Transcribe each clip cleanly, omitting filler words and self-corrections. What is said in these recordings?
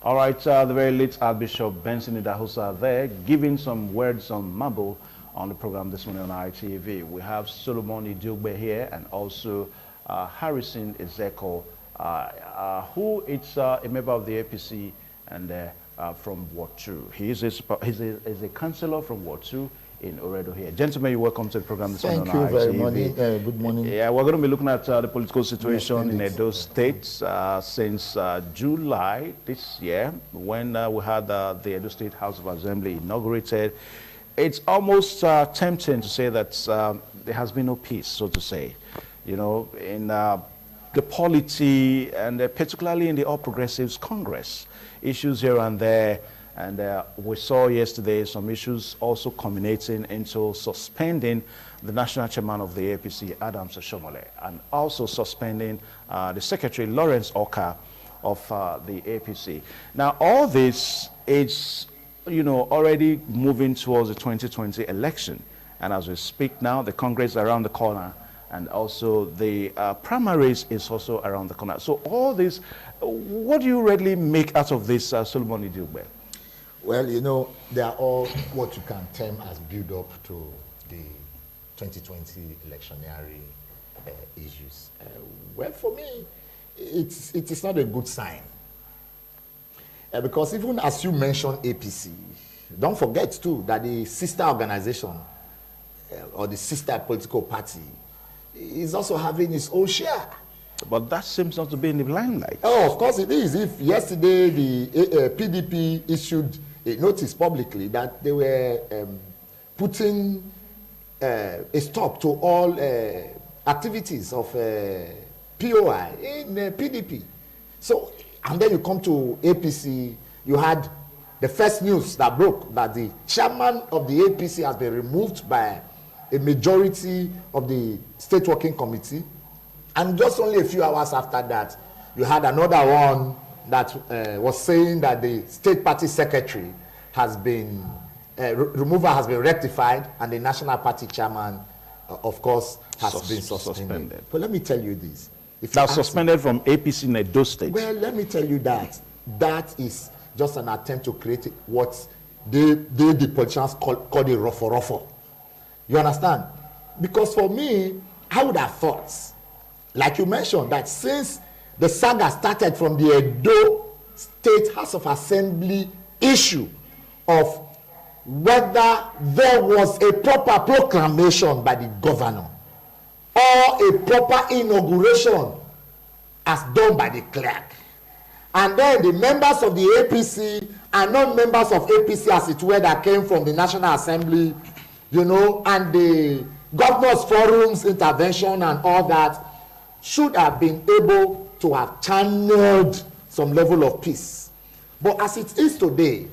All right, the very late Archbishop Benson Idahosa there, giving some words on Mambo on the program this morning on ITV. We have Solomon Idiogbe here and also Harrison Ezeko, who is a member of the APC and from Ward 2. He's a councillor from Ward 2 in Oredo here. Gentlemen, you're welcome to the program this morning on ITV. Thank you very much. Good morning. Yeah, we're going to be looking at the political situation in Edo State since July this year, when we had the Edo State House of Assembly inaugurated. It's almost tempting to say that there has been no peace, so to say, you know, in the polity and particularly in the All Progressives Congress. Issues here and there. And we saw yesterday some issues also culminating into suspending the national chairman of the APC, Adams Oshomole, and also suspending the secretary, Lawrence Oka, of the APC. Now, all this is, you know, already moving towards the 2020 election. And as we speak now, the Congress is around the corner, and also the primaries is also around the corner. So all this, what do you really make out of this, Solomon Idiogbe? Well, you know, they are all what you can term as build up to the 2020 electionary issues. Well, for me, it is not a good sign. Because even as you mentioned APC, don't forget too that the sister organization or the sister political party is also having its own share. But that seems not to be in the limelight. Oh, of course it is. If yesterday the PDP issued a notice publicly that they were putting a stop to all activities of POI in PDP. So, and then you come to APC, you had the first news that broke that the chairman of the APC has been removed by a majority of the state working committee. And just only a few hours after that, you had another one that was saying that the state party secretary has been, removal has been rectified, and the national party chairman, of course, has been suspended. But let me tell you this. Now suspended from APC in Edo State. Well, let me tell you that. That is just an attempt to create what the politicians call the ruffle. You understand? Because for me, I would have thought, like you mentioned, that since the saga started from the Edo State House of Assembly issue of whether there was a proper proclamation by the governor or a proper inauguration as done by the clerk, and then the members of the APC and non-members of APC, as it were, that came from the National Assembly, you know, and the Governors Forum's intervention and all that, should have been able to have channeled some level of peace. But as it is today,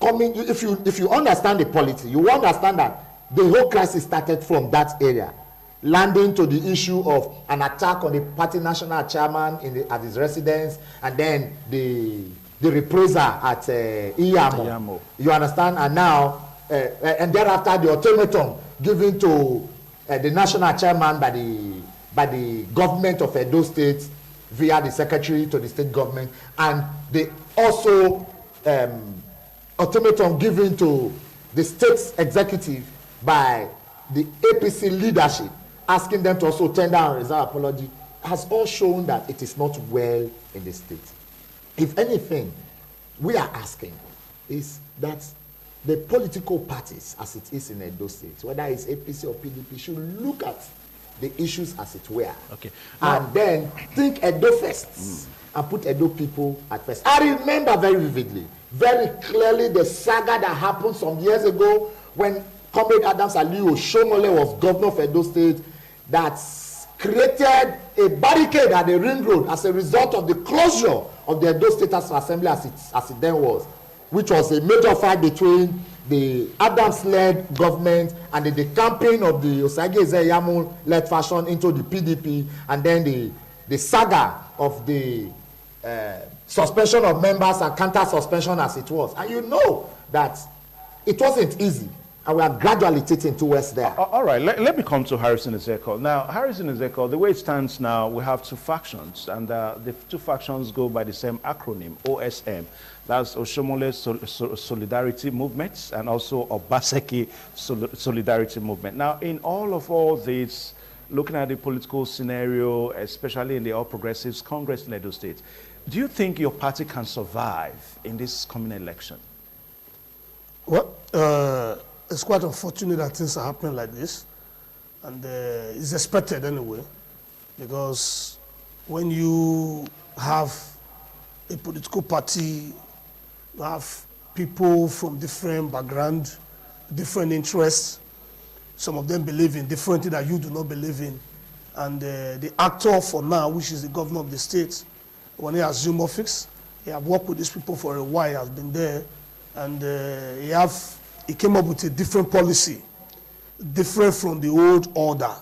if you understand the polity, you understand that the whole crisis started from that area, landing to the issue of an attack on the party national chairman at his residence, and then the reprisal at Iyamo. You understand? And now, and thereafter, the ultimatum given to the national chairman by the government of Edo State via the secretary to the state government, and they also ultimatum given to the state's executive by the APC leadership, asking them to also tender and reserve apology, has all shown that it is not well in the state. If anything, we are asking is that the political parties, as it is in Edo State, whether it's APC or PDP, should look at the issues as it were, okay, and then think Edo first and put Edo people at first. I remember very vividly, very clearly, the saga that happened some years ago when Comrade Adams Aliyu Oshomole was governor of Edo State, that created a barricade at the ring road as a result of the closure of the Edo State Assembly as it then was, which was a major fight between the Adams-led government and the campaign of the Osage Ezeyamu-led faction into the PDP, and then the saga of the suspension of members and counter-suspension as it was. And you know that it wasn't easy. And we are gradually taking towards there. All right, let me come to Harrison Ezekiel. Now, Harrison Ezekiel, the way it stands now, we have two factions, and the two factions go by the same acronym, OSM. That's Oshomole Solidarity Movement and also Obaseki Solidarity Movement. Now, in all this, looking at the political scenario, especially in the All Progressives Congress in Edo State, do you think your party can survive in this coming election? Well, it's quite unfortunate that things are happening like this, and it's expected anyway, because when you have a political party, you have people from different backgrounds, different interests. Some of them believe in different things that you do not believe in. And the actor for now, which is the governor of the state, when he assumed office, he have worked with these people for a while, he has been there, and he came up with a different policy, different from the old order.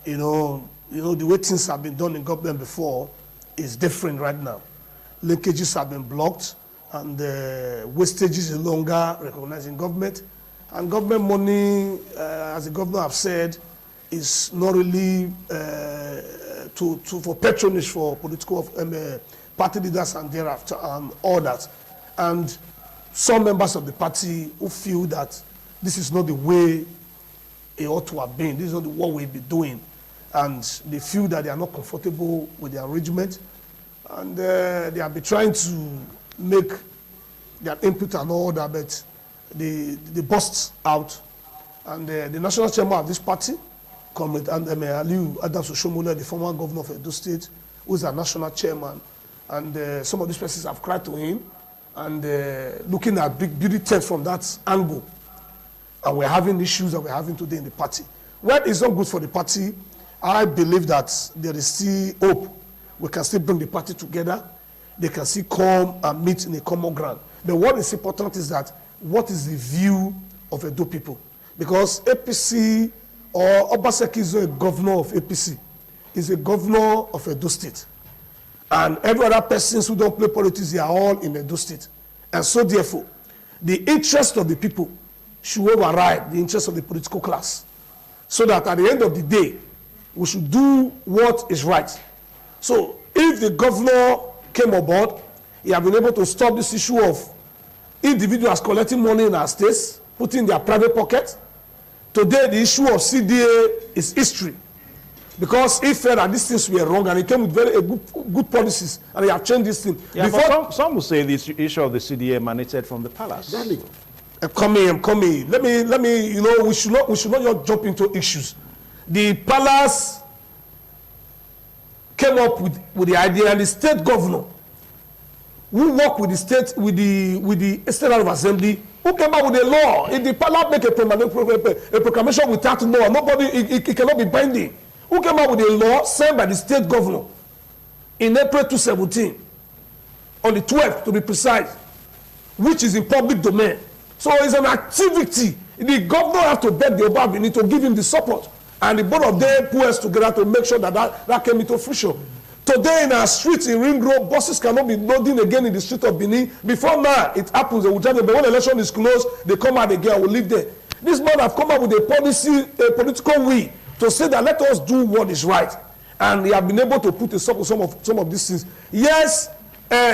You know, the way things have been done in government before is different right now. Linkages have been blocked, and wastages is no longer recognized in government. And government money, as the governor have said, is not really for patronage for political party leaders and thereafter and all that. And some members of the party who feel that this is not the way it ought to have been, this is not what we'll be doing, and they feel that they are not comfortable with the arrangement, and they have been trying to make their input and all that, but they burst out. And the national chairman of this party, Comrade Aliu Adams Oshomole, the former governor of Edo State, who is a national chairman, and some of these persons have cried to him, and looking at big beauty test from that angle. And we're having issues that we're having today in the party. Well, it's not good for the party. I believe that there is still hope. We can still bring the party together. They can still come and meet in a common ground. But what is important is that what is the view of Edo people? Because APC or Obaseki is not a governor of APC. He's a governor of Edo State. And every other persons who don't play politics, they are all in Edo State. And so therefore, the interest of the people should override the interest of the political class. So that at the end of the day, we should do what is right. So if the governor came aboard, he has been able to stop this issue of individuals collecting money in our states, putting in their private pocket. Today, the issue of CDA is history. Because he felt that these things were wrong, and he came with very good policies, and he have changed this thing. Yeah, but some will say this issue of the CDA emanated from the palace. Exactly. Come here. Let me, you know, we should not just jump into issues. The palace came up with the idea, and the state governor, who worked with the state, with the State House of Assembly, who came up with a law. If the palace make a proclamation without law, nobody, it cannot be binding. Who came up with a law signed by the state governor in April 2017, on the 12th to be precise, which is in public domain. So it's an activity. The governor has to beg the Oba Benin to give him the support, and the both of them put us together to make sure that came into fruition. Today in our streets in Ring Road, buses cannot be loading again in the street of Benin. Before now, it happens, they will tell them, but when the election is closed, they come out again and will live there. This man have come up with a policy, a political will, to say that let us do what is right. And he have been able to put a stop to some of these things. Yes,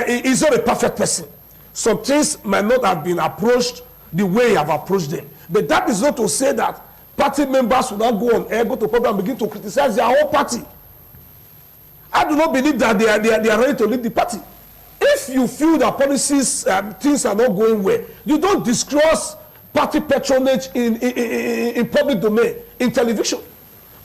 he's not a perfect person. Some things might not have been approached the way he have approached them. But that is not to say that party members will not go on air, go to public and begin to criticize their whole party. I do not believe that they are ready to lead the party. If you feel that policies, things are not going well, you don't disclose party patronage in public domain, in television.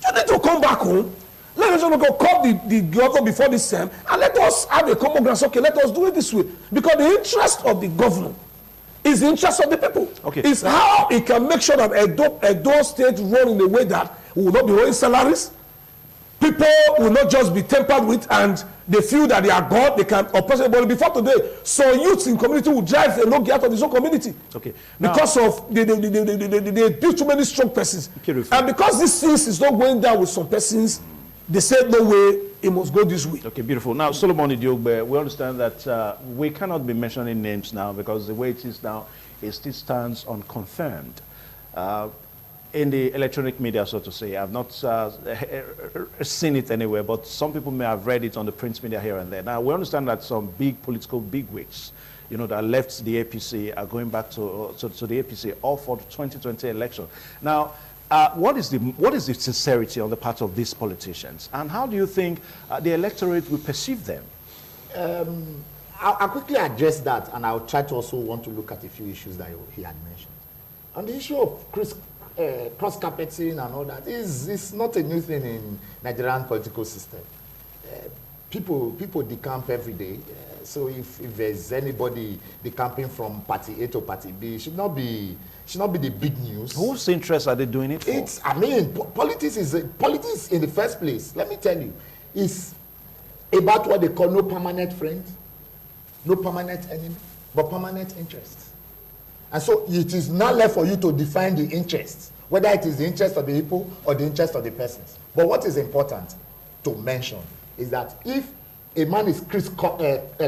You need to come back home. Let us go call the governor before this time, and let us have a common ground. Okay, let us do it this way. Because the interest of the governor is the interest of the people. Okay. It's how he can make sure that Edo State run in a way that we will not be owing salaries. People will not just be tampered with, and they feel that they are God, they can oppress everybody. Before today, so youths in community will drive a no out of his own community. Okay. Because of they build too many strong persons. And because these things is not going down with some persons, they said no way, it must go this way. Okay, beautiful. Now, Solomon Idiogbe, we understand that we cannot be mentioning names now because the way it is now, it still stands unconfirmed. in the electronic media, so to say. I've not seen it anywhere, but some people may have read it on the print media here and there. Now, we understand that some big political bigwigs, you know, that left the APC are going back to the APC, all for the 2020 election. Now, what is the sincerity on the part of these politicians, and how do you think the electorate will perceive them? I'll quickly address that, and I'll try to also want to look at a few issues that he had mentioned. On the issue of cross-carpeting and all that is not a new thing in Nigerian political system. People decamp every day. So if there's anybody decamping from party A to party B, it should not be the big news. Whose interest are they doing it for? I mean, politics in the first place, let me tell you, is about what they call no permanent friend, no permanent enemy, but permanent interest. And so it is not left for you to define the interest, whether it is the interest of the people or the interest of the persons. But what is important to mention is that if a man is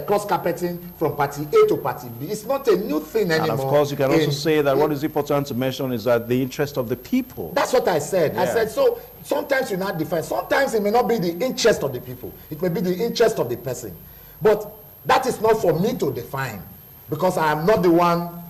cross-carpeting from party A to party B, it's not a new thing anymore. And of course, you can also say that what is important to mention is that the interest of the people. That's what I said. Yeah. I said, so sometimes you not define. Sometimes it may not be the interest of the people. It may be the interest of the person. But that is not for me to define, because I am not the one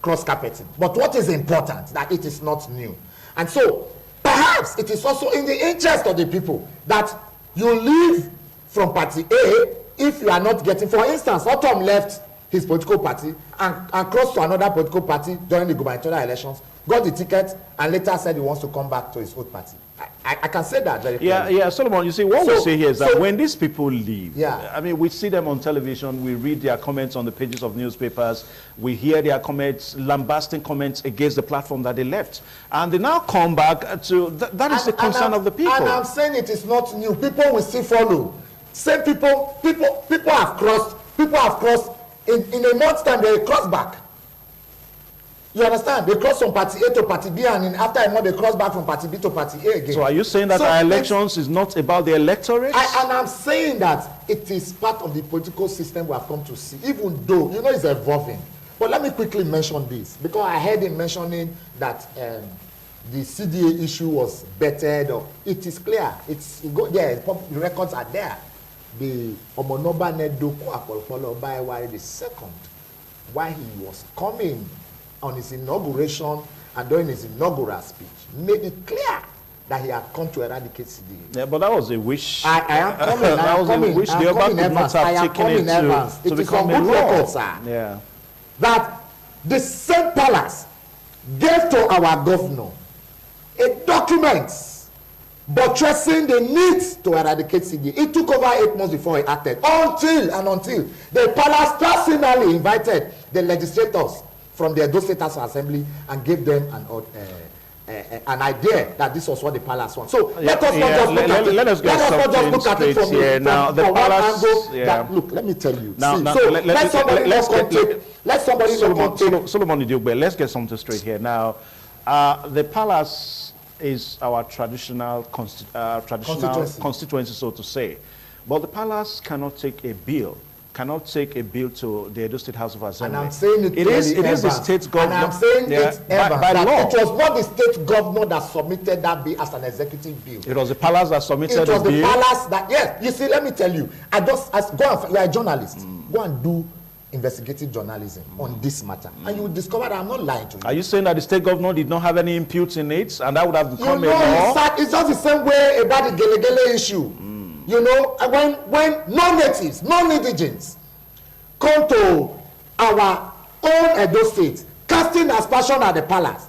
cross-carpeting. But what is important, that it is not new. And so, perhaps it is also in the interest of the people that you leave from party A if you are not getting, for instance, Otom left his political party and crossed to another political party during the gubernatorial elections, got the ticket, and later said he wants to come back to his old party. I can say that very clearly. Yeah, Solomon, you see, what we say here is that when these people leave, yeah. I mean, we see them on television, we read their comments on the pages of newspapers, we hear their comments, lambasting comments against the platform that they left. And they now come back to, that is the concern of the people. And I'm saying it is not new. People will still follow. Same people have crossed, in a month's time, they cross back. You understand? They cross from party A to party B, and after a month they cross back from party B to party A again. So are you saying that our elections is not about the electorate? And I'm saying that it is part of the political system we have come to see, even though, you know, it's evolving. But let me quickly mention this, because I heard him mentioning that the CDA issue was bettered. It is clear. The records are there. The Omonoba Nedoku Apolopolo by the second, while he was coming on his inauguration and during his inaugural speech, made it clear that he had come to eradicate CDA. Yeah, but that was a wish. I am coming. That was a wish. The Oba could not have taken it to become a law. Yeah. That the same palace gave to our governor a document buttressing the need to eradicate CDA. It took over 8 months before he acted. Until the palace personally invited the legislators from the Edo State House Assembly and gave them an idea that this was what the palace wants. So let us not just look at it. Let us not just look at it from one angle. Look, let me tell you. Let somebody not take. Solomon Idiogbe, let's get something straight here. Now, the palace is our traditional constituency, so to say. But the palace cannot take a bill to the Edo State House of Assembly. And I'm saying it is the state governor. And I'm saying by law. It was not the state governor that submitted that bill as an executive bill. It was the palace that submitted the bill. It was the palace that, yes. You see, let me tell you, you are a journalist. Go and do investigative journalism on this matter, and you will discover that I'm not lying to you. Are you saying that the state governor did not have any input in it, and that would have become a law? It's just the same way about the Gele issue. You know, when non-natives, non-indigents come to our own Edo State, casting aspersion at the palace,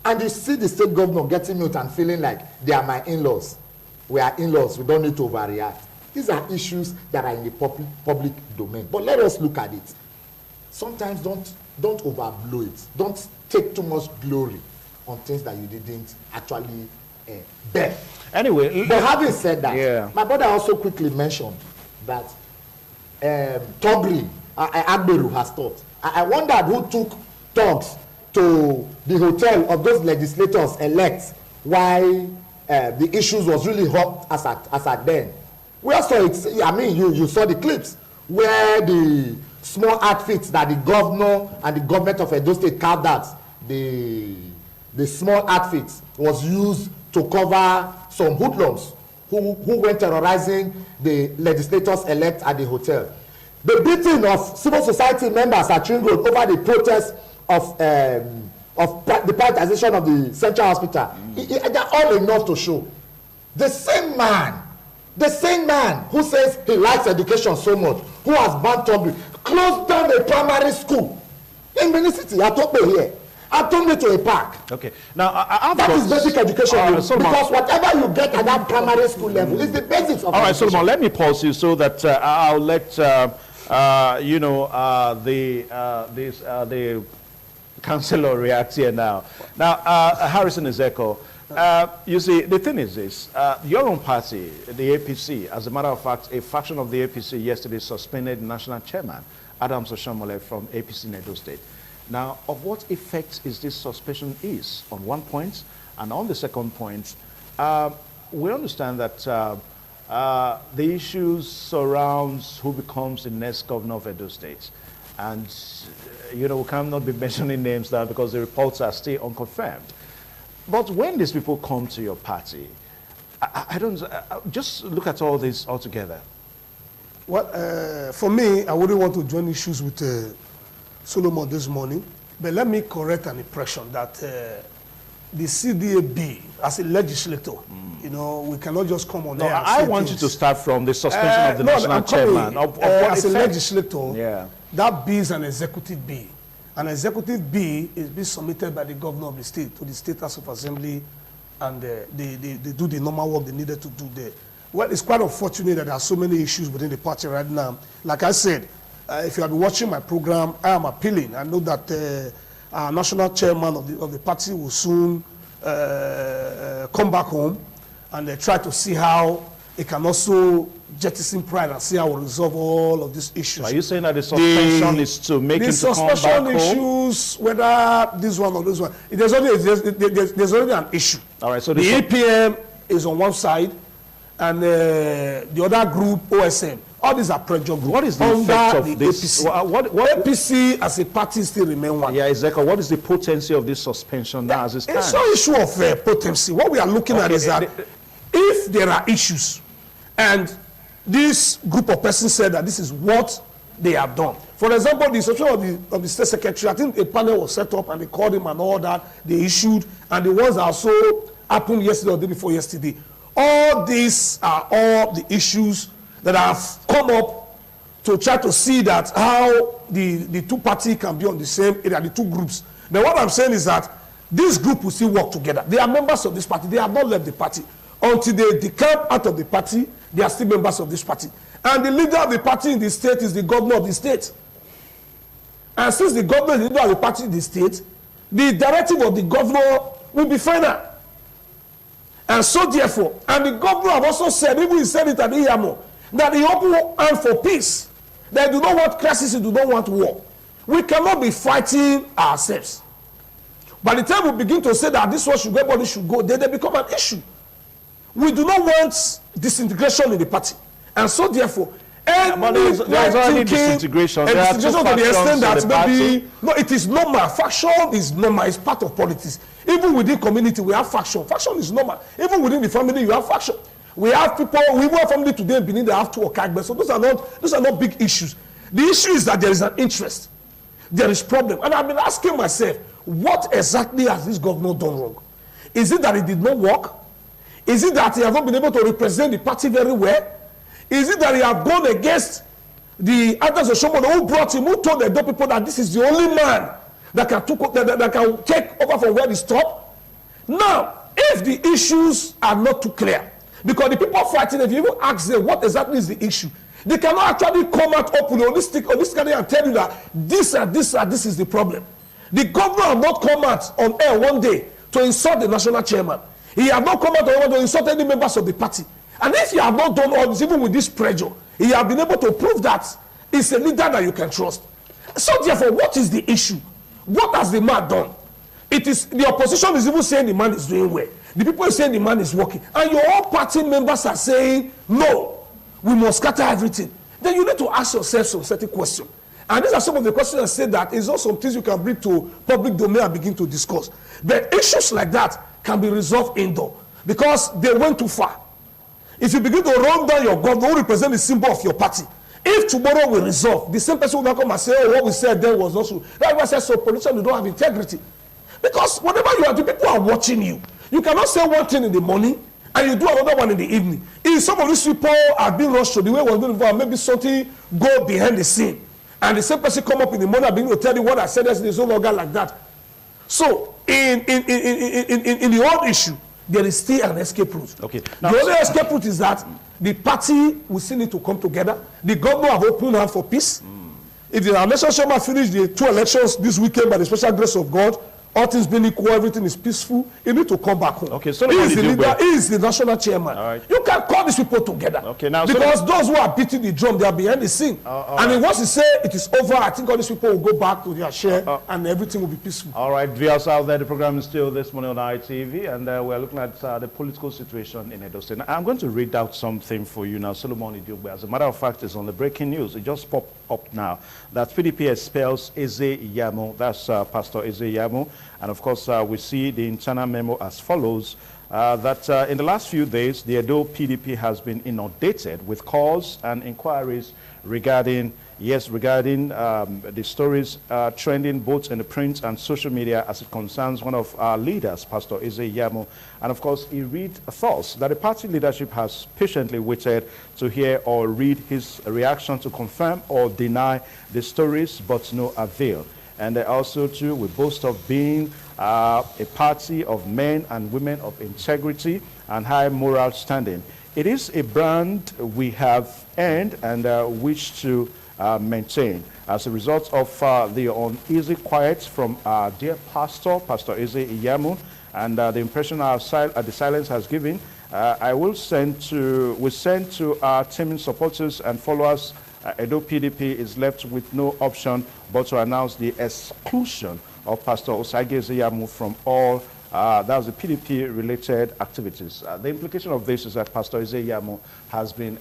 and you see the state governor getting mute and feeling like they are my in-laws. We are in-laws, we don't need to overreact. These are issues that are in the public domain. But let us look at it. Sometimes don't overblow it. Don't take too much glory on things that you didn't actually bear. Anyway, but having said that, my brother also quickly mentioned that Togri Agberu has taught. I wondered who took talks to the hotel of those legislators elect while the issues was really hot as at then. We also, I mean, you saw the clips where the small outfits that the governor and the government of Edo State carved out, the the small outfits was used to cover some hoodlums who went terrorizing the legislators-elect at the hotel. The beating of civil society members at Ring Road over the protest of the privatization of the Central Hospital, they're all enough to show. The same man who says he likes education so much, who has banned tumbling, closed down a primary school in Benin City, Atope here. I told me to a park. Okay. Now, that is basic education, because whatever you get at that primary school level is the basics of all right, education. Solomon, let me pause you so that I'll let the councillor react here now. Now, Harrison Ezeko, you see, the thing is this: your own party, the APC, as a matter of fact, a faction of the APC yesterday suspended national chairman Adams Oshiomhole from APC in Edo State. Now, of what effect is this suspension on one point, and on the second point, we understand that the issues surrounds who becomes the next governor of Edo State. And, we cannot be mentioning names now because the reports are still unconfirmed. But when these people come to your party, I don't, just look at all this altogether. Well, for me, I wouldn't want to join issues with Solomon this morning, but let me correct an impression that the CDAB, as a legislator, we cannot just come on there. I want you to start from the suspension of the national chairman. As a legislator, yeah. That B is an executive B. An executive B is being submitted by the governor of the state to the State House of Assembly, and they do the normal work they needed to do there. Well, it's quite unfortunate that there are so many issues within the party right now. Like I said, if you have been watching my program, I am appealing. I know that our national chairman of the party will soon come back home and try to see how it can also jettison pride and see how we resolve all of these issues. Are you saying that the suspension is to make him to come back home? The suspension issues, whether this one or this one, there's already an issue. All right, so the APM is on one side, and the other group, OSM. All these are pressure groups. What is the effect of this? What APC as a party still remain one. Yeah, exactly. What is the potency of this suspension now as it stands? It's no issue of potency. What we are looking at is that if there are issues, and this group of persons said that this is what they have done. For example, the situation of the state secretary, I think a panel was set up and they called him and all that, they issued, and the ones that also happened yesterday or the day before yesterday. All these are all the issues that have come up to try to see that how the two parties can be on the same area, the two groups. But what I'm saying is that this group will still work together. They are members of this party. They have not left the party. Until they decamp out of the party, they are still members of this party. And the leader of the party in the state is the governor of the state. And since the governor is the leader of the party in the state, the directive of the governor will be final. And so therefore, and the governor have also said, even he said it at Iyamo, that he open hand for peace. They do not want crisis, they do not want war. We cannot be fighting ourselves. By the time we begin to say that this one should go, everybody should go, then they become an issue. We do not want disintegration in the party. And so therefore, there's already disintegration. There are two to the extent that maybe no, it is normal. Faction is normal. It's part of politics. Even within community, we have faction. Faction is normal. Even within the family, you have faction. We have people. We have family today in Benin. They have two okagbe. So those are not big issues. The issue is that there is an interest. There is problem, and I've been asking myself, what exactly has this governor done wrong? Is it that it did not work? Is it that he has not been able to represent the party very well? Is it that he has gone against the Adams Oshiomhole who brought him, who told the Edo people that this is the only man that can take over from where he stopped? Now, if the issues are not too clear, because the people fighting, if you even ask them what exactly is the issue, they cannot actually come out openly on this and tell you that this is the problem. The governor has not come out on air one day to insult the national chairman. He has not come out on air to insult any members of the party. And if he has not done all this, even with this pressure, he has been able to prove that he's a leader that you can trust. So therefore, what is the issue? What has the man done? It is the opposition is even saying the man is doing well. The people are saying the man is working. And your own party members are saying, no, we must scatter everything. Then you need to ask yourself some certain question. And these are some of the questions I said that is also some things you can bring to public domain and begin to discuss. But issues like that can be resolved indoor because they went too far. If you begin to run down your governor who represent the symbol of your party, if tomorrow we resolve, the same person will not come and say, oh, what we said then was not true. That's why I said, so politicians, you don't have integrity. Because whatever you are doing, people are watching you. You cannot say one thing in the morning and you do another one in the evening. If some of these people are being rushed to the way it was being involved, maybe something go behind the scene. And the same person come up in the morning and begin to tell you what I said yesterday is no longer like that. So in the whole issue, there is still an escape route. Okay. Now, the only escape route is that the party will still need to come together. The government have opened hand for peace. If the election chairman finish the 2 elections this weekend by the special grace of God, all things being equal, everything is peaceful, you need to come back home. Okay, so he is the leader, he is the national chairman. Right. You can call these people together. Okay, now, because those who are beating the drum, they are behind the scene. And once you say it is over, I think all these people will go back to their share and everything will be peaceful. All right, viewers out there, the program is still this morning on ITV, and we're looking at the political situation in Edo State. Now, I'm going to read out something for you now. Solomon Idiogbe, as a matter of fact, is on the breaking news. It just popped up now that PDP expels Eze Iyamo. That's Pastor Eze Iyamo. And of course, we see the internal memo as follows, that in the last few days, the Edo PDP has been inundated with calls and inquiries regarding the stories trending both in the print and social media as it concerns one of our leaders, Pastor Eze Iyamo. And of course, he read thoughts that the party leadership has patiently waited to hear or read his reaction to confirm or deny the stories, but no avail. And also, too, we boast of being a party of men and women of integrity and high moral standing. It is a brand we have earned and wish to maintain. As a result of the uneasy quiet from our dear pastor, Pastor Eze Iyamo, and the impression the silence has given, we send to our teaming supporters and followers. Edo PDP is left with no option but to announce the exclusion of Pastor Osage Eze Iyamo from all that's the PDP-related activities. The implication of this is that Pastor Eze Iyamo has been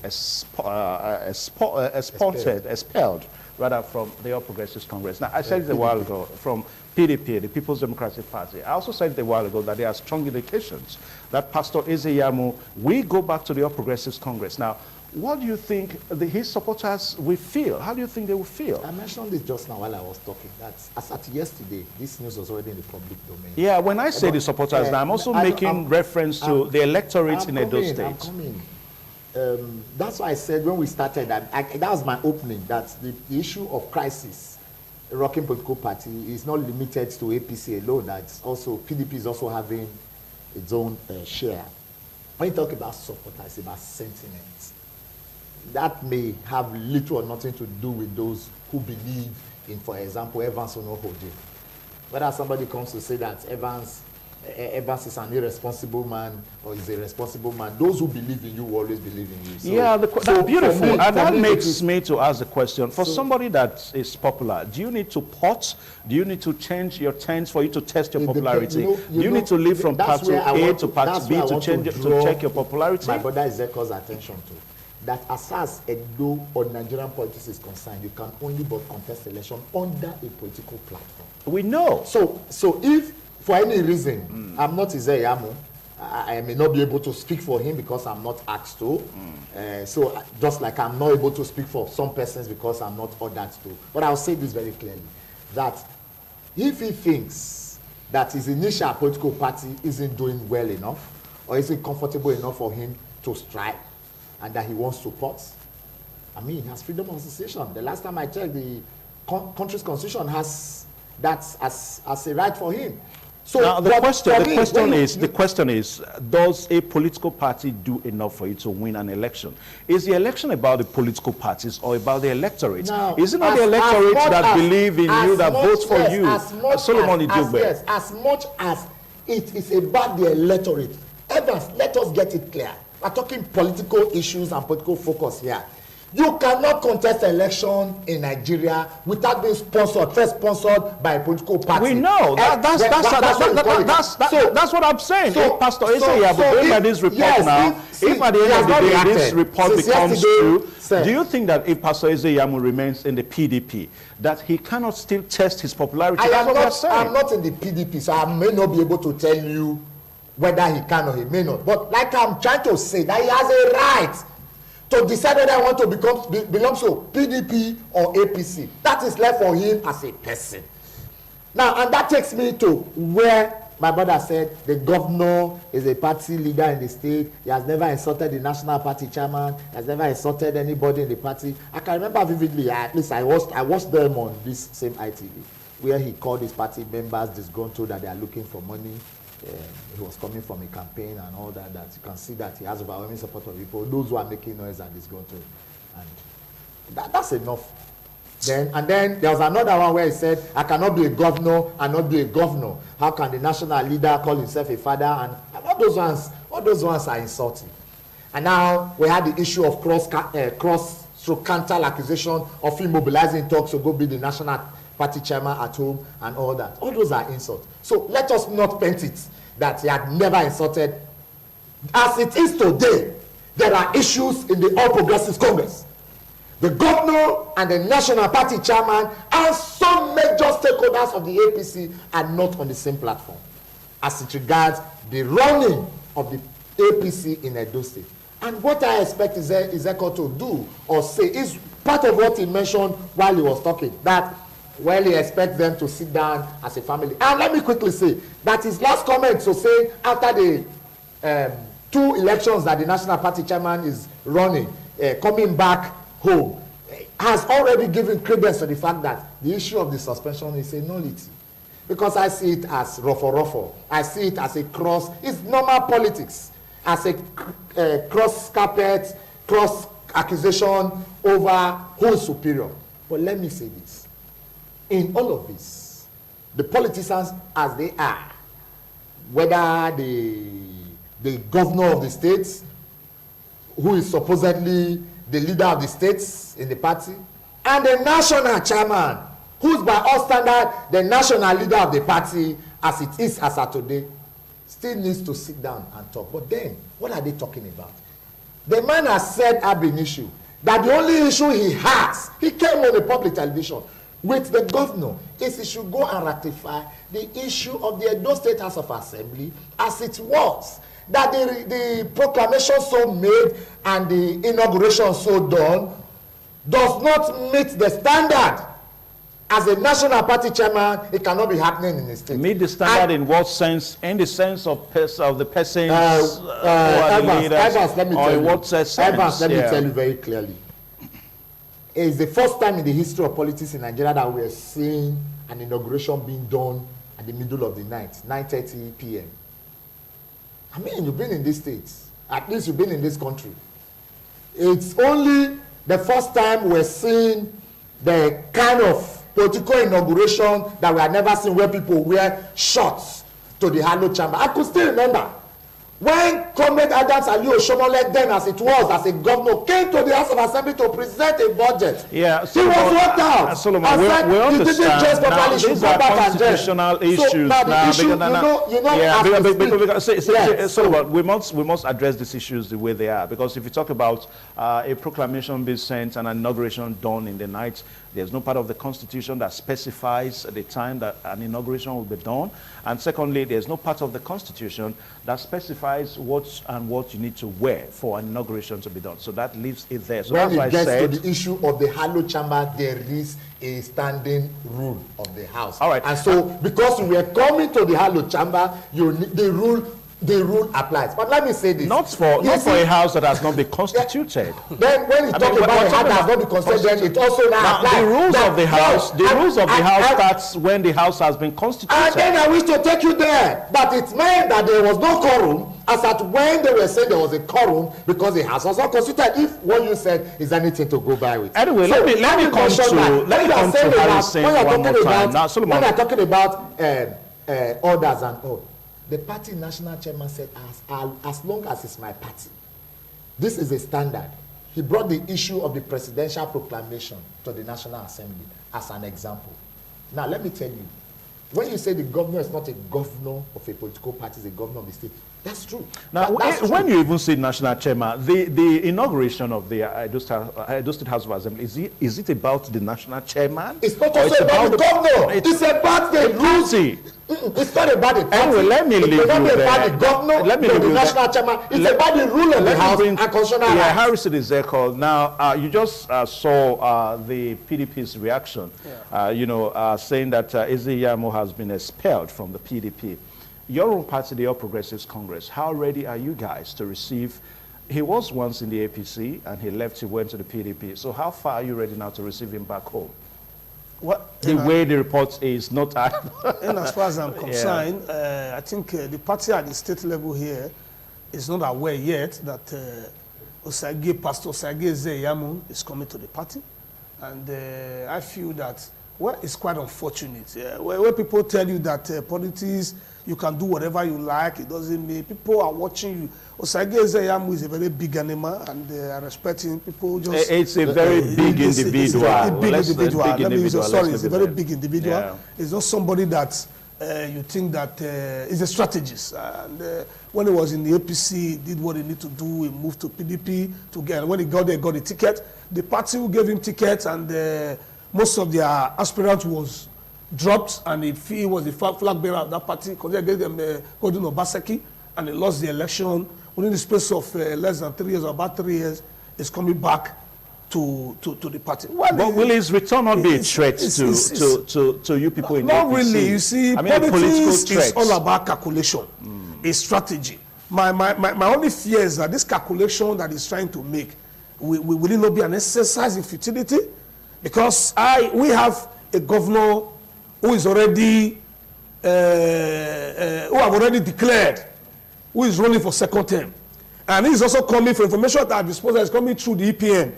expelled rather from the All Progressives Congress. Now, I said it a while ago from PDP, the People's Democratic Party. I also said it a while ago that there are strong indications that Pastor Eze Iyamo will go back to the All Progressives Congress. Now, what do you think his supporters will feel? How do you think they will feel? I mentioned this just now while I was talking. That as at yesterday, this news was already in the public domain. Yeah, when I say the supporters, I'm also making reference to the electorate in Edo State. I'm coming. That's why I said when we started, that was my opening, that the issue of crisis, the rocking political party, is not limited to APC alone. That's also, PDP is also having its own share. When you talk about supporters, it's about sentiments. That may have little or nothing to do with those who believe in, for example, Evans Onohode. Whether somebody comes to say that Evans is an irresponsible man or is a responsible man, those who believe in you will always believe in you. So, yeah, that's beautiful. And that makes me to ask the question, for somebody that is popular, do you need to pot? Do you need to change your terms for you to test your popularity? Do you need to leave from party A to party B to check your popularity? My brother Ezekiel's attention to that as far as Edo or Nigerian politics is concerned, you can only but contest election under a political platform. We know. So if for any reason I'm not Eze Iyamo, I may not be able to speak for him because I'm not asked to. So just like I'm not able to speak for some persons because I'm not ordered to. But I'll say this very clearly, that if he thinks that his initial political party isn't doing well enough or isn't comfortable enough for him to strike, and that he wants support, I mean, he has freedom of association. The last time I checked, the country's constitution has that as a right for him. So now the question is, does a political party do enough for you to win an election? Is the election about the political parties or about the electorate? Now, is it not the electorate that believe in you, that votes for you? Solomon Idiogbe. Yes, as much as it is about the electorate. Evans, let us get it clear. We're talking political issues and political focus here. You cannot contest election in Nigeria without being sponsored, first sponsored by a political party. We know. That's what I'm saying. So, if Pastor Eze going by this report if at the end of the day this report becomes true, do you think that if Pastor Eze remains in the PDP, that he cannot still test his popularity? I'm not in the PDP, so I may not be able to tell you whether he can or he may not. But like I'm trying to say, that he has a right to decide whether I want to belong to PDP or APC. That is left for him as a person. Now, and that takes me to where my brother said the governor is a party leader in the state. He has never insulted the national party chairman. He has never insulted anybody in the party. I can remember vividly, at least I watched them on this same ITV, where he called his party members disgruntled that they are looking for money. He was coming from a campaign and all that, that you can see that he has overwhelming support of people. Those who are making noise are disgruntled. And that's enough. And then there was another one where he said, I cannot be a governor and not be a governor. How can the national leader call himself a father? And all those ones are insulting. And now we had the issue of cross-counter accusation of him mobilizing talks to go be the national party chairman at home and all that. All those are insults. So let us not paint it that he had never insulted. As it is today, there are issues in the All Progressives Congress. The governor and the national party chairman and some major stakeholders of the APC are not on the same platform as it regards the running of the APC in Edo State. And what I expect Ezekiel to do or say is part of what he mentioned while he was talking, that well, he expects them to sit down as a family. And let me quickly say that his last comment to say after the 2 elections that the national party chairman is running, coming back home, has already given credence to the fact that the issue of the suspension is a nullity. Because I see it as ruffle. I see it as a cross. It's normal politics. As a cross-carpet, cross-accusation over who is superior. But let me say this. In all of this, the politicians as they are, whether the governor of the states, who is supposedly the leader of the states in the party, and the national chairman, who's by all standard the national leader of the party as it is as of today, still needs to sit down and talk. But then, what are they talking about? The man has said ab initio that the only issue he has, he came on the public television with the governor, is he should go and ratify the issue of the Edo State House of Assembly as it was. That the proclamation so made and the inauguration so done does not meet the standard. As a national party chairman, it cannot be happening in the state. Meet the standard in what sense? In the sense of the persons who are the leaders? Evans, let me tell you. What sense? Evans, let me tell you very clearly. It's the first time in the history of politics in Nigeria that we are seeing an inauguration being done at the middle of the night, 9:30 p.m. I mean, you've been in these states. At least you've been in this country. It's only the first time we're seeing the kind of political inauguration that we had never seen, where people wear shorts to the hallowed chamber. I could still remember when Comrade Adams Ali Oshomole, then as it was, as a governor, came to the House of Assembly to present a budget. Yeah, he was walked out. Solomon, we understand. Now, these are constitutional issues. Solomon, we must address these issues the way they are, because if you talk about a proclamation being sent and an inauguration done in the night, there's no part of the Constitution that specifies the time that an inauguration will be done. And secondly, there's no part of the Constitution that specifies what you need to wear for an inauguration to be done. So that leaves it there. So when it gets to the issue of the hallowed chamber, there is a standing rule of the House. All right. And so because we are coming to the hallowed chamber, the rule applies. But let me say this. Not for a house that has not been constituted. Then when you talk about a house that has not been constituted, it also now applies. The rules of the house, starts when the house has been constituted. And then I wish to take you there. But it meant that there was no quorum, as at when they were saying there was a quorum, because the house was not constituted. If what you said is anything to go by with. Anyway, so let me come to Harrison one more time. Now, Solomon, when you are talking about orders and all, the party national chairman said, as long as it's my party, this is a standard. he brought the issue of the presidential proclamation to the National Assembly as an example. Now, let me tell you, when you say the governor is not a governor of a political party, he's a governor of the state, that's true. Now, that's when true. you even say national chairman, the inauguration of the Edo State House of Assembly, is it about the national chairman? It's not also about the governor. It's about the party. It's not about the party. Anyway, let me leave you there. It's not about the governor, let me the leave you national there. chairman. It's about the rule of the house and constitutional rights. Harrison is there called. Now, you just saw the PDP's reaction, saying that Eze Yamo has been expelled from the PDP. Your own party, the All Progressives Congress, how ready are you guys to receive? He was once in the APC and he left, he went to the PDP. So how far are you ready now to receive him back home? What, the way the report is not... and as far as I'm concerned, I think the party at the state level here is not aware yet that Pastor Osage Eze Yamo is coming to the party. And I feel that, well, it's quite unfortunate. Where people tell you that politics, you can do whatever you like, it doesn't mean people are watching you. Osage Eze Yamo is a very big animal, and I respect him. People just... It's a very big individual. It's a very big individual. Yeah. It's not somebody that you think that is a strategist. And when he was in the APC, he did what he needed to do. He moved to PDP to get, and when he got there, got a ticket. The party who gave him tickets, and most of their aspirants was dropped, and he was the flag bearer of that party because they gave them Gordon Obaseki, and they lost the election. Within the space of less than 3 years, or about 3 years, is coming back to the party. Well, but will his return not be a threat to you people in the APC? Not really. You see, politics is all about calculation, a strategy. My only fear is that this calculation that he's trying to make will it not be an exercise in futility? Because we have a governor who is already who have already declared who is running for second term, and he's also coming for information that disposal is coming through the EPN,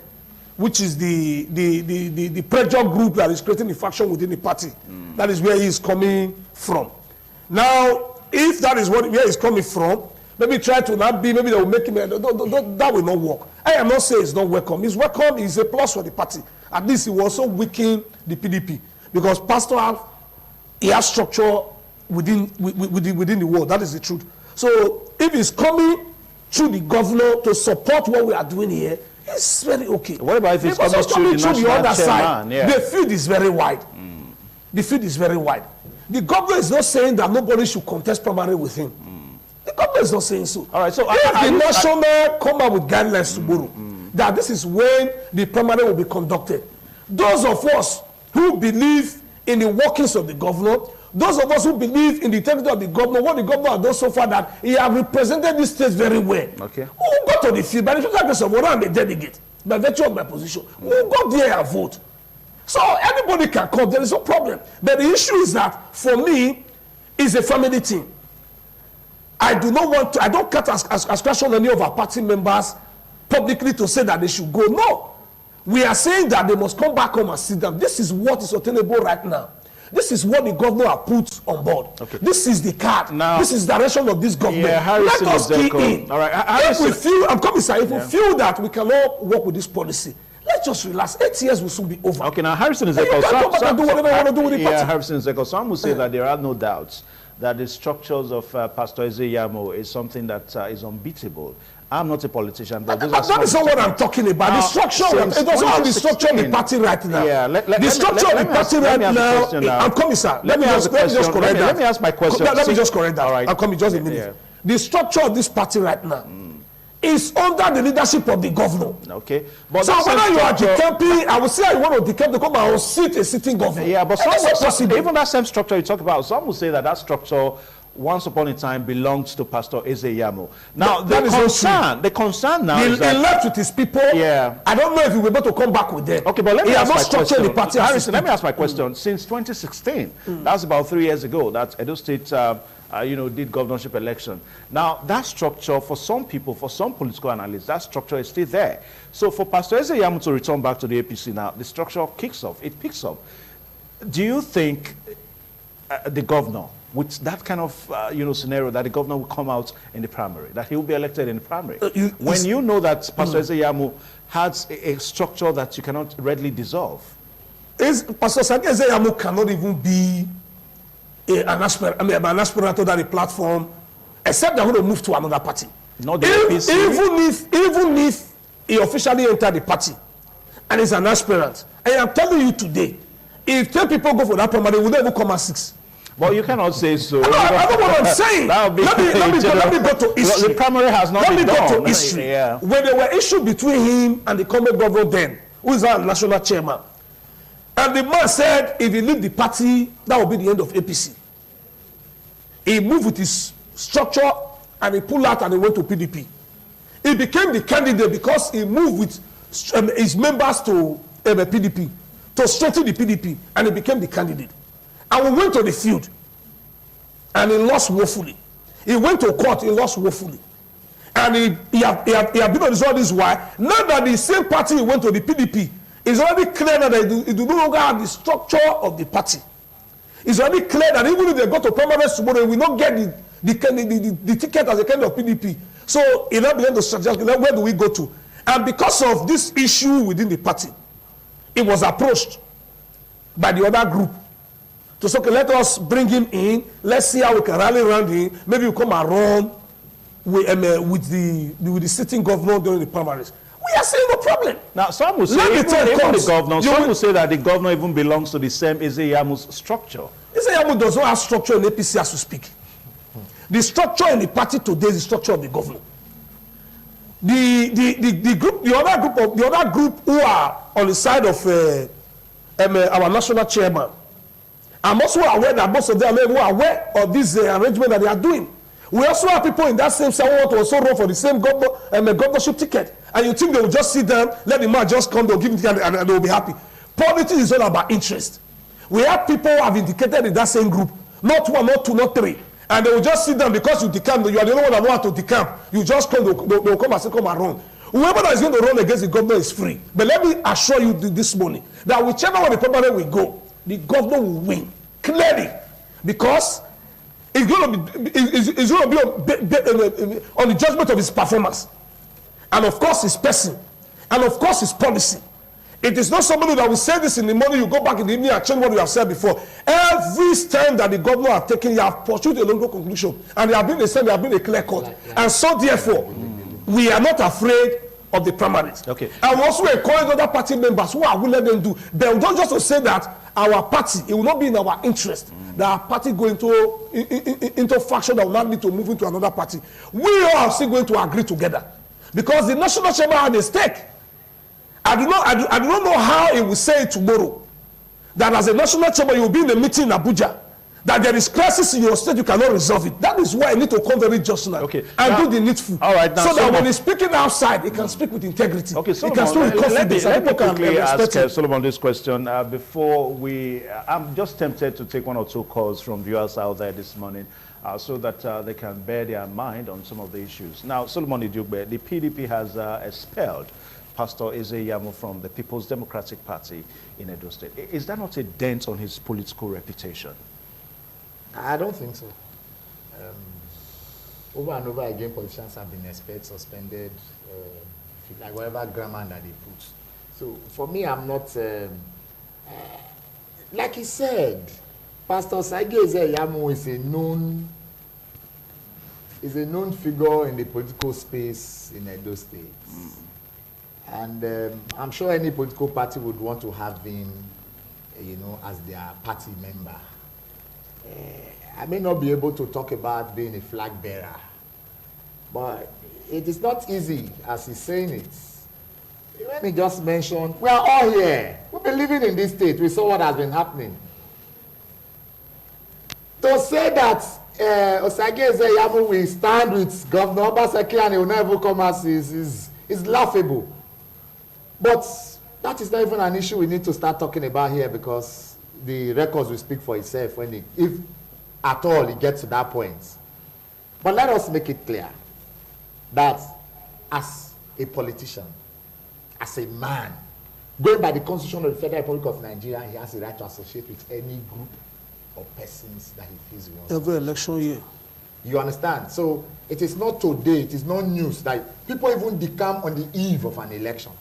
which is the pressure group that is creating the faction within the party. That is where he is coming from. Now, if that is where he's coming from, maybe try to not be, maybe they will make him, that will not work. I am not saying it's not welcome. It's welcome, it's a plus for the party. At least it will also weaken the PDP. Because pastor he has structure within the world. That is the truth. So if he's coming through the governor to support what we are doing here, it's very okay. What about if it's coming through the other side? Yeah. The field is very wide. The field is very wide. The governor is not saying that nobody should contest primary with him. The government is not saying so. All right, so if the national come up with guidelines tomorrow, that this is when the primary will be conducted, those of us who believe in the workings of the governor, those of us who believe in the integrity of the governor, what the governor has done so far, that he has represented this state very well. Okay. We'll go to the field, by the grace of God, I'm a delegate, by virtue of my position. We'll go there and vote. So anybody can come, there is no problem. But the issue is that, for me, it's a family thing. I do not want to, I don't cut ascription on any of our party members publicly to say that they should go. No. We are saying that they must come back home and sit down. This is what is attainable right now. This is what the governor has put on board. Okay. This is the card. Now, this is the direction of this government. Yeah, let us key in. All right, if we feel, I'm coming, sir, if we feel that we cannot work with this policy, let's just relax. 8 years will soon be over. Okay, now Harrison is do whatever you want to do with the party. Harrison is some will say that there are no doubts that the structures of Pastor Eze Yamo is something that is unbeatable. I'm not a politician, but that is not what I'm talking about. The structure, it doesn't have the structure of the party right now. Yeah, the structure of the party right now. I'm coming, sir. Let me just correct that. Let me ask my question. Let me just correct that. All right. I'm coming just a minute. Yeah. The structure of this party right now is under the leadership of the governor. Okay. But so whether you are decamping, I would say I want to decamp to come and sit a sitting governor. Yeah, but even that same structure you talk about, some will say that structure once upon a time belonged to Pastor Eze Yamo. Now, the concern now is that he left with his people. Yeah. I don't know if he will be able to come back with them. Okay, but let me ask my question. The party Harrison, let me ask my question. Since 2016, that's about 3 years ago, that Edo State did governorship election. Now, that structure, for some people, for some political analysts, that structure is still there. So for Pastor Eze Yamo to return back to the APC now, the structure kicks off. It picks up. Do you think the governor with that kind of scenario that the governor will come out in the primary, that he will be elected in the primary? When you know that Pastor Ezeyamu has a structure that you cannot readily dissolve. Pastor Ezeyamu cannot even be an aspirant to that platform, except they're going to move to another party. Not the APC. Even if he officially entered the party and is an aspirant, I am telling you today, if 10 people go for that primary, will they even come at 6? Well, you cannot say so. I know what I'm saying. Let me go to history. The primary has not been done. Let me go to history. Yeah. When there were issues between him and the current governor then, who is our national chairman, and the man said if he leave the party, that will be the end of APC. He moved with his structure and he pulled out and he went to PDP. He became the candidate because he moved with his members to PDP to strengthen the PDP, and he became the candidate. And we went to the field and he lost woefully. He went to court, he lost woefully. And he had been on this all this while. Now that the same party he went to, the PDP, it's already clear that they do no longer have the structure of the party. It's already clear that even if they go to primaries tomorrow, they will not get the ticket as a kind of PDP. So it now began to suggest, where do we go to? And because of this issue within the party, it was approached by the other group to say, okay, let us bring him in. Let's see how we can rally around him. Maybe we'll come around with the sitting governor during the primaries. We are saying no problem. Now, some will say even the governor. Some will say that the governor even belongs to the same Ezeyamu's structure. Ezeyamu does not have structure in APC as we speak. The structure in the party today is the structure of the governor. The other group who are on the side of our national chairman, I'm also aware that most of them are aware of this arrangement that they are doing. We also have people in that same side who want to also run for the same governorship ticket. And you think they will just sit down, let the man just come, they'll give it and they will be happy. Politics is all about interest. We have people who have indicated in that same group, not one, not two, not three. And they will just sit down because you decamp, you are the only one that know how to decamp. You just come, they will come and say, come and run. Whoever that is going to run against the governor is free. But let me assure you this morning that whichever way the primary will go, the governor will win clearly, because it's going to be on the judgment of his performance, and of course his person, and of course his policy. It is not somebody that will say this in the morning, you go back in the evening and change what you have said before. Every stand that the governor has taken, you have pursued a longer conclusion, and they have been a stand, they have been a clear cut, and so therefore we are not afraid of the primaries. Okay. And we also encourage other party members who are willing to do. They don't just to say that our party, it will not be in our interest that our party go into faction that will not need to move into another party. We are still going to agree together, because the national chamber had a stake. I do not know how it will say tomorrow that as a national chamber you will be in a meeting in Abuja, that there is crisis in your state, you cannot resolve it. That is why I need to come very just now, and do the needful. All right, now, so that when he's speaking outside, he can speak with integrity. Okay, Solomon, he can speak with confidence. Let me quickly ask Solomon this question before we. I'm just tempted to take one or two calls from viewers out there this morning, so that they can bear their mind on some of the issues. Now, Solomon Idugbe, the PDP has expelled Pastor Ezeyamu from the People's Democratic Party in Edo State. Is that not a dent on his political reputation? I don't think so. Over and over again, politicians have been expelled, suspended, like whatever grammar that they put. So for me, I'm not, like he said, Pastor Ezeyamu is a known figure in the political space in Edo State. And I'm sure any political party would want to have him, as their party member. I may not be able to talk about being a flag bearer, but it is not easy as he's saying it. When he just mentioned, we are all here. We've been living in this state. We saw what has been happening. To say that Osage Ezeyamu will stand with Governor Obaseki and he will never come as is laughable. But that is not even an issue we need to start talking about here, because the records will speak for itself if at all it gets to that point. But let us make it clear that as a politician, as a man, going by the Constitution of the Federal Republic of Nigeria, he has the right to associate with any group, or persons that he feels he wants. Every election year. You understand? So it is not today, it is not news. Like people even decamp on the eve of an election.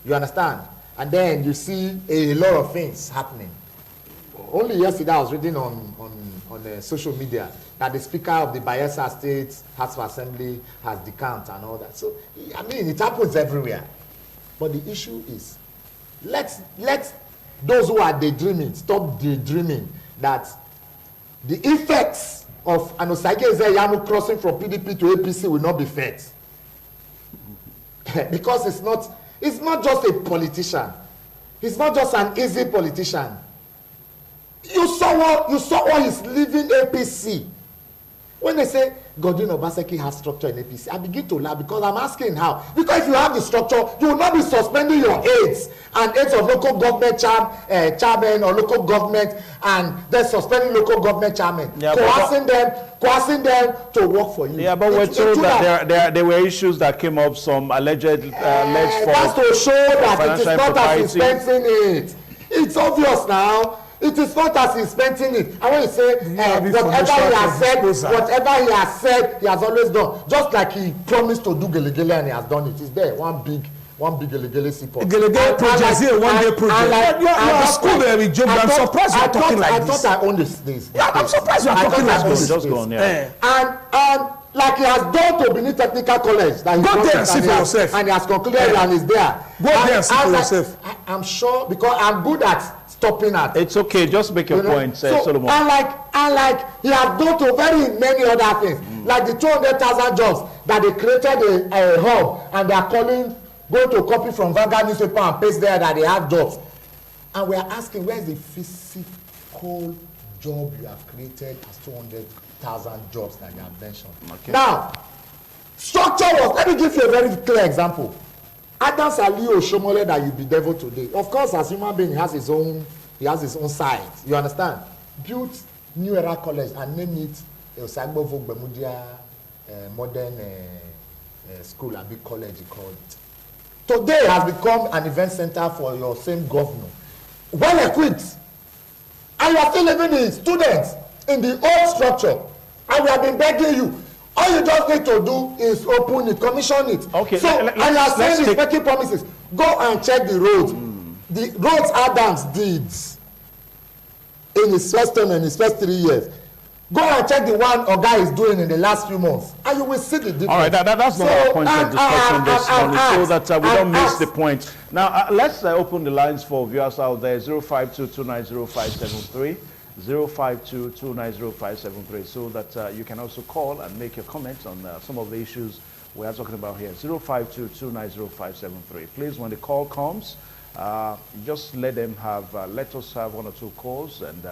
You understand? And then you see a lot of things happening. Only yesterday I was reading on social media that the Speaker of the Bayelsa State House of Assembly has decamped and all that. So, I mean, it happens everywhere. But the issue is, let those who are daydreaming stop daydreaming that the effects of an Osagie Ezeyamu crossing from PDP to APC will not be felt. Because it's not just a politician. He's not just an easy politician. You saw what he's leaving APC. When they say Godwin Obaseki has structure in APC, I begin to laugh because I'm asking how. Because if you have the structure, you will not be suspending your aides and aides of local government chairmen or local government, and then suspending local government chairmen, coercing them to work for you. Yeah, but we're told that there were issues that came up, some alleged that's to show that it is not as he's spending it. It's obvious now. It is not as he's spending it. And when you say whatever he has said, he has always done. Just like he promised to do Gelegele and he has done it. It's there. One big Gelegele support. Gelegele project here, one day project. You are school there with job. I'm surprised you are talking like this. I thought I owned this. Yeah, I'm surprised you are talking like this. Just go on, yeah. And like he has done to Benin Technical College. That go there and see for yourself. And he has concluded and is there. Go there and see for yourself. I'm sure because I'm good at stopping at. It's okay, just make your point, Solomon. And like he has done to very many other things, like the 200,000 jobs that they created a hub, and they are going to copy from Vanguard newspaper and paste there that they have jobs. And we are asking, where is the physical job you have created as 200,000 jobs that you have mentioned? Okay. Now, structure was, let me give you a very clear example. Adams Ali Oshomole that you be devil today. Of course, as human being, he has his own side. You understand? Built New Era College and named it Osagbo Vogbemudia Modern School and big college, he called it. Today has become an event center for your same governor. Well equipped. And you are still living in students in the old structure. And we have been begging you. All you just need to do is open it, commission it. Okay. So, and you are saying he's making promises. Go and check the roads. The roads Adams did in his first term and his first 3 years. Go and check the one Oga is doing in the last few months, and you will see the difference. All right, that's not our point of discussion this morning, so that we don't miss the point. Now, let's open the lines for viewers out there, 052-290-573. 052-290-573, so that you can also call and make your comments on some of the issues we are talking about here. 052-290-573. Please, when the call comes, just let us have one or two calls, and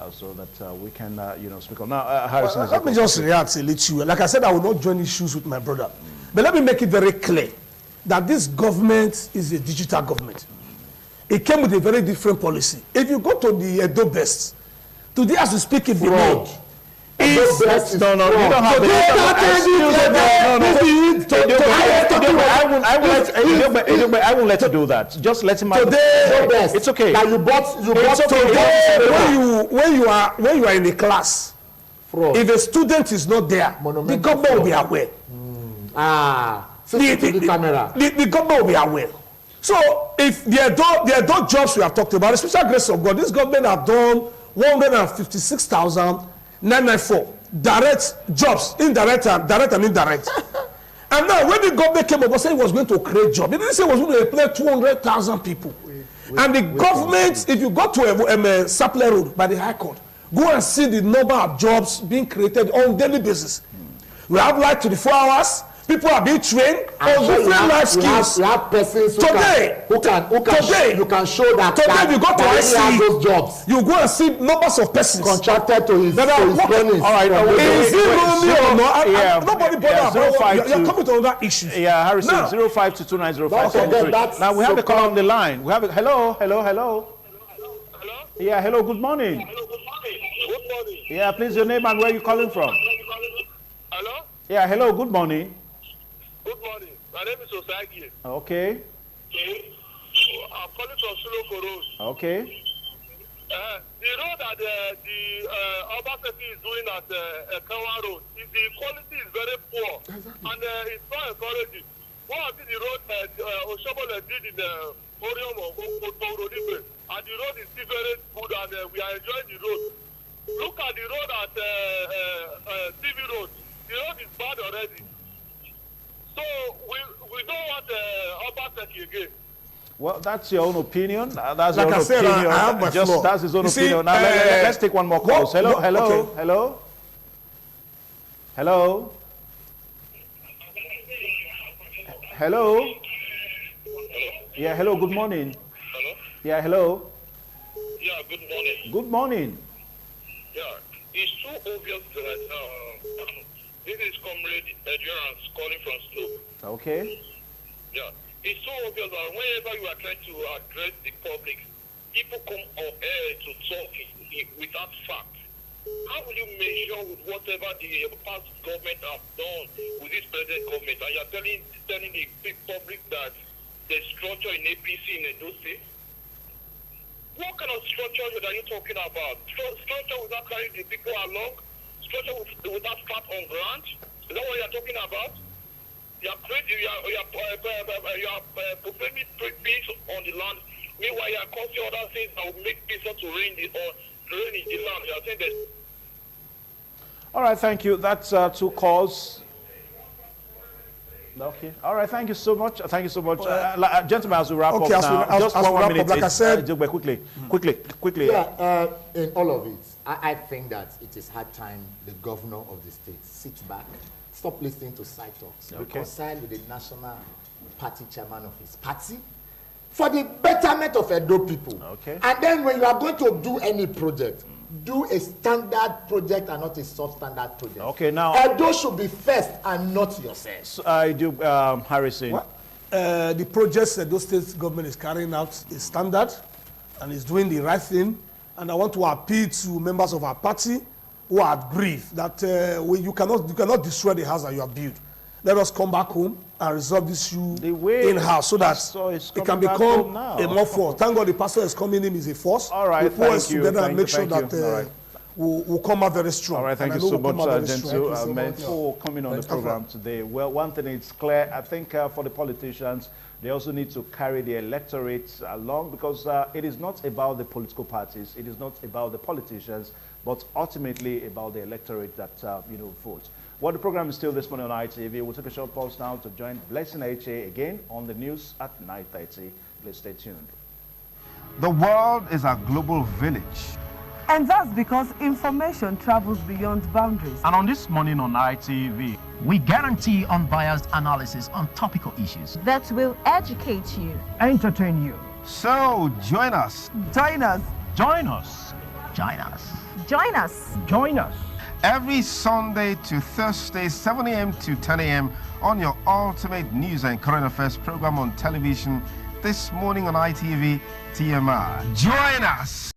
so that we can, speak on. Now, Harrison, let me just react a little. Like I said, I will not join issues with my brother, but let me make it very clear that this government is a digital government. It came with a very different policy. If you go to the EDO best, today as we speak in Benin, no, you don't have I won't let you do that. Just let him out. It's okay. That you bought when you are in a class, if a student is not there, the government will be aware. The government will be aware. So if the EDO jobs we have talked about, the special grace of God, this government have done 156,994 direct jobs, direct and indirect. And now when the government came up and said it was going to create jobs, it didn't say it was going to employ 200,000 people. And the government, if you go to a Sapler Road by the High Court, go and see the number of jobs being created on a daily basis. We have like 24 hours. People are being trained on different life skills. You have persons who can show that today you go to IC, those jobs. You go and see numbers of persons contracted to his training. All right, is it lonely or not? Nobody bother about. You're coming to other issues. Yeah, Harrison, 052-290-573. Now we have a call on the line. We have a hello. Yeah, hello. Good morning. Hello, good morning. Good morning. Yeah, please your name and where you calling from. Hello. Yeah, hello. Good morning. Good morning. My name is Osagie. Okay. I'm calling from Suloko Road. Okay. The road that the Obaseki is doing at Kawa Road, the quality is very poor, and it's not encouraging. What I the road Oshobole did in Orium or Otorodigbe, and the road is still very good, and we are enjoying the road. Look at the road at TV Road. The road is bad already. So we don't want Obaseki again. Well, that's your own opinion. That's Like your I own said, opinion. I have my Just flaw. that's his own You see, opinion. Now let's take one more call. Hello, hello, okay. hello, hello, hello. Yeah, hello. Good morning. Hello? Yeah, hello. Yeah, good morning. Good morning. Yeah, it's too obvious that this is Comrade Endurance calling from Slope. Okay. Yeah, it's so obvious that whenever you are trying to address the public, people come on air to talk without facts. How will you measure with whatever the past government have done with this present government, and you are telling the big public that there's structure in APC in Edo State? What kind of structure are you talking about? Structure without carrying the people along? Structure without fat on ground? Is that what you are talking about? You are crazy. You are proclaiming peace on the land. Meanwhile, you are causing other things that will make peace to reign in the land. You are saying that. All right, thank you. That's 2 calls. Okay. All right. Thank you so much. Thank you so much, gentlemen. As we wrap up now, just as we 1 wrap minute. up, like I said, quickly. Yeah, in all of it, I think that it is high time the governor of the state sits back, stop listening to side talks, reconcile with the national party chairman of his party for the betterment of Edo people. Okay. And then when you are going to do any project, do a standard project and not a substandard project. Okay, now Edo should be first and not yourself. I do, Harrison. The projects that those state government is carrying out is standard and is doing the right thing. And I want to appeal to members of our party who are brief that you cannot destroy the house that you have built. Let us come back home and resolve this issue in-house so that it can become a more force. Thank God the pastor is coming in is a force. All right, we'll put us together and make sure that that we'll come out very strong. All right, thank you so much, Gentle, for coming on the program today. Well, one thing is clear. I think for the politicians, they also need to carry the electorate along, because it is not about the political parties, it is not about the politicians, but ultimately about the electorate that votes. Well, the program is still this morning on ITV. We'll take a short pause now to join Blessing H.A. again on the news at 9:30. Please stay tuned. The world is a global village. And that's because information travels beyond boundaries. And on this morning on ITV, we guarantee unbiased analysis on topical issues that will educate you, entertain you. So join us. Join us. Join us. Join us. Join us. Join us. Every Sunday to Thursday, 7 a.m. to 10 a.m. on your ultimate news and current affairs program on television. This morning on ITV TMI. Join us.